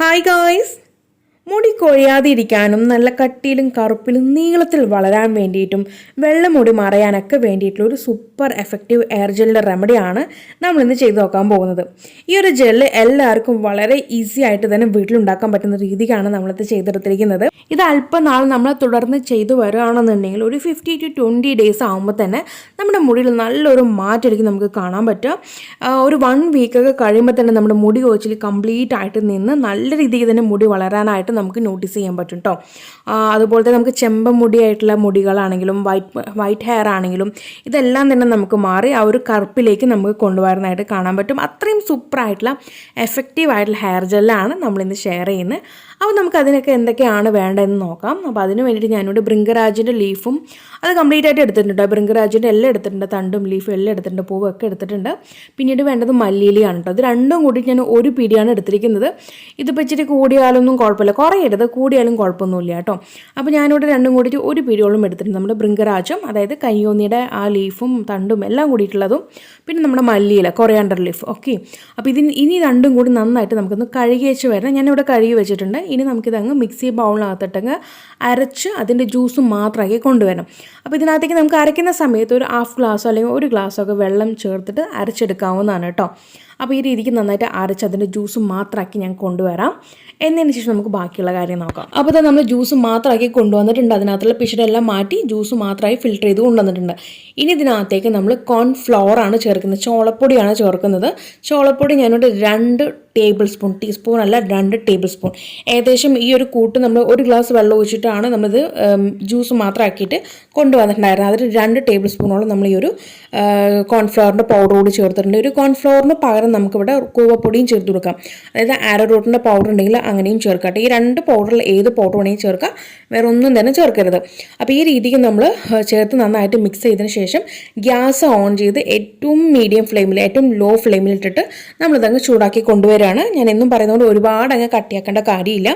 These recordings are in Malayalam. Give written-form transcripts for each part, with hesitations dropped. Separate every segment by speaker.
Speaker 1: Hi guys! മുടി കൊഴിയാതിരിക്കാനും നല്ല കട്ടിയിലും കറുപ്പിലും നീളത്തിൽ വളരാൻ വേണ്ടിയിട്ടും വെള്ളമുടി മറയാനൊക്കെ വേണ്ടിയിട്ടുള്ള ഒരു സൂപ്പർ എഫക്റ്റീവ് എയർ ജെല്ലിൻ്റെ റെമഡിയാണ് നമ്മളിന്ന് ചെയ്ത് നോക്കാൻ പോകുന്നത്. ഈ ഒരു ജെല്ല് എല്ലാവർക്കും വളരെ ഈസി ആയിട്ട് തന്നെ വീട്ടിലുണ്ടാക്കാൻ പറ്റുന്ന രീതിക്കാണ് നമ്മളിത് ചെയ്തെടുത്തിരിക്കുന്നത്. ഇത് അല്പനാൾ നമ്മൾ തുടർന്ന് ചെയ്തു വരികയാണെന്നുണ്ടെങ്കിൽ ഒരു 50 to 20 ഡേയ്സ് ആകുമ്പോൾ തന്നെ നമ്മുടെ മുടിയിൽ നല്ലൊരു മാറ്റമായിരിക്കും നമുക്ക് കാണാൻ പറ്റുക. ഒരു 1 വീക്കൊക്കെ കഴിയുമ്പോൾ തന്നെ നമ്മുടെ മുടി കൊഴിച്ചിൽ കംപ്ലീറ്റ് ആയിട്ട് നിന്ന് നല്ല രീതിയിൽ തന്നെ മുടി വളരാനായിട്ട് നമുക്ക് നോട്ടീസ് ചെയ്യാൻ പറ്റും കേട്ടോ. അതുപോലെ തന്നെ നമുക്ക് ചെമ്പമുടിയായിട്ടുള്ള മുടികളാണെങ്കിലും വൈറ്റ് ഹെയർ ആണെങ്കിലും ഇതെല്ലാം തന്നെ നമുക്ക് മാറി ആ ഒരു കറുപ്പിലേക്ക് നമുക്ക് കൊണ്ടുവരാനായിട്ട് കാണാൻ പറ്റും. അത്രയും സൂപ്പറായിട്ടുള്ള എഫക്റ്റീവ് ആയിട്ടുള്ള ഹെയർ ജെല്ലാണ് നമ്മളിന്ന് ഷെയർ ചെയ്യുന്നത്. അപ്പോൾ നമുക്ക് അതിനൊക്കെ എന്തൊക്കെയാണ് വേണ്ടതെന്ന് നോക്കാം. അപ്പോൾ അതിന് വേണ്ടിയിട്ട് ഞാനിവിടെ ഭൃംഗരാജിൻ്റെ ലീഫും അത് കംപ്ലീറ്റ് ആയിട്ട് എടുത്തിട്ടുണ്ട്. ഭൃംഗരാജിൻ്റെ എല്ലാം എടുത്തിട്ടുണ്ട്, തണ്ടും ലീഫും എല്ലാം എടുത്തിട്ടുണ്ട്, പൂവൊക്കെ എടുത്തിട്ടുണ്ട്. പിന്നീട് വേണ്ടത് മല്ലിയിലയാണ് കേട്ടോ. ഇത് രണ്ടും കൂടി ഞാൻ ഒരു പിടിയാണ് എടുത്തിരിക്കുന്നത്. ഇതിപ്പോൾ ഇച്ചിരി കൂടിയാലൊന്നും കുഴപ്പമില്ല, കുറയരുത്, കൂടിയാലും കുഴപ്പമൊന്നുമില്ല കേട്ടോ. അപ്പോൾ ഞാനിവിടെ രണ്ടും കൂടിയിട്ട് ഒരു പിടിയോളം എടുത്തിട്ടുണ്ട്. നമ്മുടെ ഭൃംഗരാജും അതായത് കയ്യോന്നിയുടെ ആ ലീഫും തണ്ടും എല്ലാം കൂടിയിട്ടുള്ളതും പിന്നെ നമ്മുടെ മല്ലിയില കൊറിയാണ്ടർ ലീഫ്. ഓക്കെ, അപ്പോൾ ഇനി രണ്ടും കൂടി നന്നായിട്ട് നമുക്കൊന്ന് കഴുകി വെച്ച് വരണം. ഞാനിവിടെ കഴുകി വെച്ചിട്ടുണ്ട്. ഇനി നമുക്കിതങ്ങ് മിക്സി ബൗളിനകത്തിട്ടങ്ങ് അരച്ച് അതിൻ്റെ ജ്യൂസ് മാത്രമാക്കി കൊണ്ടുവരണം. അപ്പോൾ ഇതിനകത്തേക്ക് നമുക്ക് അരയ്ക്കുന്ന സമയത്ത് ഒരു ഹാഫ് ഗ്ലാസ്സോ അല്ലെങ്കിൽ ഒരു ഗ്ലാസ്സൊക്കെ വെള്ളം ചേർത്തിട്ട് അരച്ചെടുക്കാവുന്നതാണ് കേട്ടോ. അപ്പോൾ ഈ രീതിക്ക് നന്നായിട്ട് അരച്ച് അതിൻ്റെ ജ്യൂസ് മാത്രമാക്കി ഞാൻ കൊണ്ടുവരാം. എന്നതിന് ശേഷം നമുക്ക് ബാക്കിയുള്ള കാര്യം നോക്കാം. അപ്പോൾ തന്നെ നമ്മൾ ജ്യൂസ് മാത്രമാക്കി കൊണ്ടുവന്നിട്ടുണ്ട്. അതിനകത്തുള്ള പിശുടെല്ലാം മാറ്റി ജ്യൂസ് മാത്രമായി ഫിൽറ്റർ ചെയ്ത് കൊണ്ടുവന്നിട്ടുണ്ട്. ഇനി ഇതിനകത്തേക്ക് നമ്മൾ കോൺഫ്ലവറാണ് ചേർക്കുന്നത്, ചോളപ്പൊടിയാണ് ചേർക്കുന്നത്. ചോളപ്പൊടി ഞാനിവിടെ 2 ടേബിൾ സ്പൂൺ, ടീസ്പൂൺ അല്ല 2 ടേബിൾ സ്പൂൺ, ഏകദേശം ഈ ഒരു കൂട്ട് നമ്മൾ ഒരു ഗ്ലാസ് വെള്ളം ഒഴിച്ചിട്ടാണ് നമ്മളിത് ജ്യൂസ് മാത്രമാക്കിയിട്ട് കൊണ്ടുവന്നിട്ടുണ്ടായിരുന്നത്. അതിൽ 2 ടേബിൾ സ്പൂണോളം നമ്മൾ ഈ ഒരു കോൺഫ്ലവറിൻ്റെ പൗഡർ കൂടി ചേർത്തിട്ടുണ്ട്. ഒരു കോൺഫ്ലവറിന് പകരം നമുക്കിവിടെ കൂവപ്പൊടിയും ചേർത്ത് കൊടുക്കാം. അതായത് ആരോറൂട്ടിൻ്റെ പൗഡർ ഉണ്ടെങ്കിൽ അങ്ങനെയും ചേർക്കട്ടെ. ഈ 2 പൗഡറിൽ ഏത് പൗഡർ വേണമെങ്കിൽ ചേർക്കാം, വേറെ ഒന്നും തന്നെ ചേർക്കരുത്. അപ്പോൾ ഈ രീതിക്ക് നമ്മൾ ചേർത്ത് നന്നായിട്ട് മിക്സ് ചെയ്തതിന് ശേഷം ഗ്യാസ് ഓൺ ചെയ്ത് ഏറ്റവും മീഡിയം ഫ്ലെയിമിൽ, ഏറ്റവും ലോ ഫ്ലെയിമിൽ ഇട്ടിട്ട് നമ്മളിതങ്ങ് ചൂടാക്കി കൊണ്ടുവരികയാണ്. ഞാൻ എന്നും പറയുന്നതുകൊണ്ട് ഒരുപാട് അങ്ങ് കട്ടിയാക്കേണ്ട കാര്യമില്ല.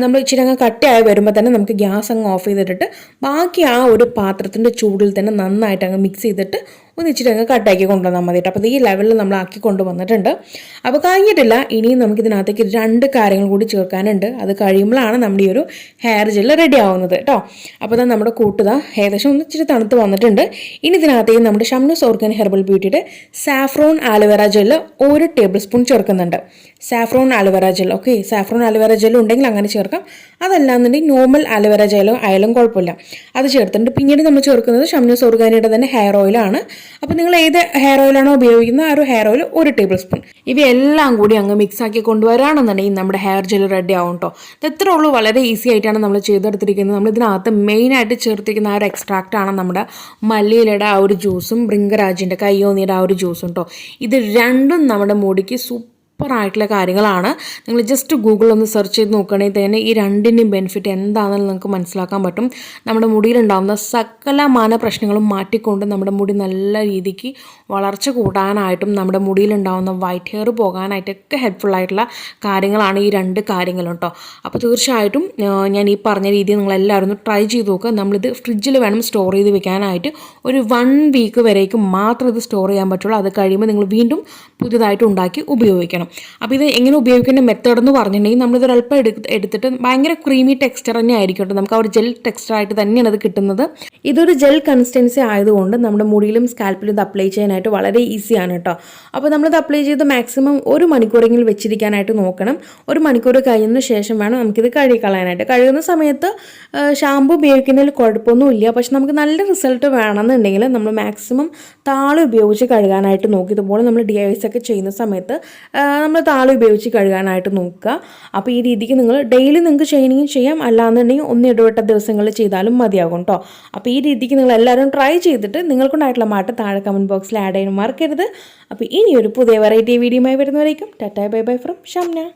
Speaker 1: നമ്മൾ ഇച്ചിരി അങ്ങ് കട്ടിയായി വരുമ്പോൾ തന്നെ നമുക്ക് ഗ്യാസ് അങ്ങ് ഓഫ് ചെയ്തിട്ടിട്ട് ബാക്കി ആ ഒരു പാത്രത്തിൻ്റെ ചൂടിൽ തന്നെ നന്നായിട്ട് അങ്ങ് മിക്സ് ചെയ്തിട്ട് ഒന്നിച്ചിട്ട് അങ്ങ് കട്ടാക്കി കൊണ്ടുവന്നാൽ മതി കേട്ടോ. അപ്പോൾ ഈ ലെവലിൽ നമ്മൾ ആക്കി കൊണ്ടുവന്നിട്ടുണ്ട്. അപ്പോൾ കഴിഞ്ഞിട്ടില്ല, ഇനിയും നമുക്കിതിനകത്തേക്ക് 2 കാര്യങ്ങൾ കൂടി ചേർക്കാനുണ്ട്. അത് കഴിയുമ്പോഴാണ് നമ്മുടെ ഈ ഒരു ഹെയർ ജെല്ല് റെഡി ആവുന്നത് കേട്ടോ. അപ്പോൾ തന്നെ നമ്മുടെ കൂട്ടുക ഏകദേശം ഒന്നിച്ചിട്ട് തണുത്ത് വന്നിട്ടുണ്ട്. ഇനി ഇതിനകത്തേക്ക് നമ്മുടെ ഷംനുസ് ഓർഗാനിക് ഹെർബൽ ബ്യൂട്ടിയുടെ saffron aloe vera gel 1 tablespoon ചേർക്കുന്നുണ്ട്. Saffron aloe vera gel, okay, saffron aloe vera ജെല്ലും ഉണ്ടെങ്കിൽ അങ്ങനെ ചേർക്കാം. അതല്ലാന്നുണ്ടെങ്കിൽ നോർമൽ ആലോവേറ ജെല്ലോ ആയാലും കുഴപ്പമില്ല, അത് ചേർത്തിട്ടുണ്ട്. പിന്നീട് നമ്മൾ ചേർക്കുന്നത് ഷംനുസ് ഓർഗാനിയുടെ തന്നെ ഹെയർ ഓയിലാണ്. അപ്പോൾ നിങ്ങൾ ഏത് ഹെയർ ഓയിലാണോ ഉപയോഗിക്കുന്നത് ആ ഒരു ഹെയർ ഓയിൽ 1 ടേബിൾ സ്പൂൺ. ഇവയെല്ലാം കൂടി അങ്ങ് മിക്സ് ആക്കി കൊണ്ടുവരാണെന്നുണ്ടെങ്കിൽ നമ്മുടെ ഹെയർ ജെൽ റെഡി ആവും കേട്ടോ. ഇത് എത്ര ഉള്ളൂ, വളരെ ഈസി ആയിട്ടാണ് നമ്മൾ ചെയ്തെടുത്തിരിക്കുന്നത്. നമ്മൾ ഇതിനകത്ത് മെയിനായിട്ട് ചേർത്തിരിക്കുന്ന ആ ഒരു എക്സ്ട്രാക്റ്റാണ് നമ്മുടെ മല്ലിയിലയുടെ ആ ഒരു ജ്യൂസും ഭൃംഗരാജിൻ്റെ കയ്യോന്നിയുടെ ആ ഒരു ജ്യൂസും കേട്ടോ. ഇത് രണ്ടും നമ്മുടെ മുടിക്ക് സൂപ്പറായിട്ടുള്ള കാര്യങ്ങളാണ്. നിങ്ങൾ ജസ്റ്റ് ഗൂഗിളൊന്ന് സെർച്ച് ചെയ്ത് നോക്കുകയാണെങ്കിൽ തന്നെ ഈ രണ്ടിൻ്റെയും ബെനിഫിറ്റ് എന്താണെന്ന് നിങ്ങൾക്ക് മനസ്സിലാക്കാൻ പറ്റും. നമ്മുടെ മുടിയിലുണ്ടാകുന്ന സകലമാന പ്രശ്നങ്ങളും മാറ്റിക്കൊണ്ട് നമ്മുടെ മുടി നല്ല രീതിക്ക് വളർച്ച കൂട്ടാനായിട്ടും നമ്മുടെ മുടിയിലുണ്ടാകുന്ന വൈറ്റ് ഹെയർ പോകാനായിട്ടൊക്കെ ഹെൽപ്ഫുള്ളായിട്ടുള്ള കാര്യങ്ങളാണ് ഈ 2 കാര്യങ്ങളും കേട്ടോ. അപ്പോൾ തീർച്ചയായിട്ടും ഞാൻ ഈ പറഞ്ഞ രീതിയിൽ നിങ്ങളെല്ലാവരും ഒന്ന് ട്രൈ ചെയ്ത് നോക്കുക. നമ്മളിത് ഫ്രിഡ്ജിൽ വേണം സ്റ്റോർ ചെയ്ത് വെക്കാനായിട്ട്. ഒരു 1 വീക്ക് വരേക്കും മാത്രം ഇത് സ്റ്റോർ ചെയ്യാൻ പറ്റുള്ളൂ. അത് കഴിയുമ്പോൾ നിങ്ങൾ വീണ്ടും പുതിയതായിട്ട് ഉണ്ടാക്കി ഉപയോഗിക്കണം. അപ്പോൾ ഇത് എങ്ങനെ ഉപയോഗിക്കേണ്ട മെത്തേഡ് എന്ന് പറഞ്ഞിട്ടുണ്ടെങ്കിൽ നമ്മളിത് അല്പം എടുത്തിട്ട് ഭയങ്കര ക്രീമി ടെക്സ്ചർ തന്നെ ആയിരിക്കും കേട്ടോ. നമുക്ക് ആ ഒരു ജെൽ ടെക്സ്ചർ ആയിട്ട് തന്നെയാണ് അത് കിട്ടുന്നത്. ഇതൊരു ജെൽ കൺസിസ്റ്റൻസി ആയതുകൊണ്ട് നമ്മുടെ മുടിയിലും സ്കാൽപ്പിലും ഇത് അപ്ലൈ ചെയ്യാനായിട്ട് വളരെ ഈസിയാണ് കേട്ടോ. അപ്പോൾ നമ്മളിത് അപ്ലൈ ചെയ്ത് മാക്സിമം 1 മണിക്കൂറെങ്കിലും വെച്ചിരിക്കാനായിട്ട് നോക്കണം. 1 മണിക്കൂർ കഴിഞ്ഞതിന് ശേഷം വേണം നമുക്കിത് കഴുകിക്കളയാനായിട്ട്. കഴുകുന്ന സമയത്ത് ഷാമ്പു ഉപയോഗിക്കുന്നതിൽ കുഴപ്പമൊന്നുമില്ല. പക്ഷെ നമുക്ക് നല്ല റിസൾട്ട് വേണമെന്നുണ്ടെങ്കിൽ നമ്മൾ മാക്സിമം താളി ഉപയോഗിച്ച് കഴുകാനായിട്ട് നോക്കി. ഇതുപോലെ നമ്മൾ DIYs ഒക്കെ ചെയ്യുന്ന സമയത്ത് നമ്മൾ താളി ഉപയോഗിച്ച് കഴുകാനായിട്ട് നോക്കുക. അപ്പോൾ ഈ രീതിക്ക് നിങ്ങൾ ഡെയിലി നിങ്ങൾക്ക് ചെയ്യണമെങ്കിൽ ചെയ്യാം, അല്ലാന്നുണ്ടെങ്കിൽ 1 ഇടവിട്ട ദിവസങ്ങളിൽ ചെയ്താലും മതിയാകും കേട്ടോ. അപ്പോൾ ഈ രീതിക്ക് നിങ്ങൾ എല്ലാവരും ട്രൈ ചെയ്തിട്ട് നിങ്ങൾക്കുണ്ടായിട്ടുള്ള മാറ്റം താഴെ കമൻറ്റ് ബോക്സിൽ ആഡ് ചെയ്യാൻ മറക്കരുത്. അപ്പോൾ ഇനിയൊരു പുതിയ വെറൈറ്റി വീഡിയോയുമായി വരുന്നവരേക്കും tata bye bye from Shamna.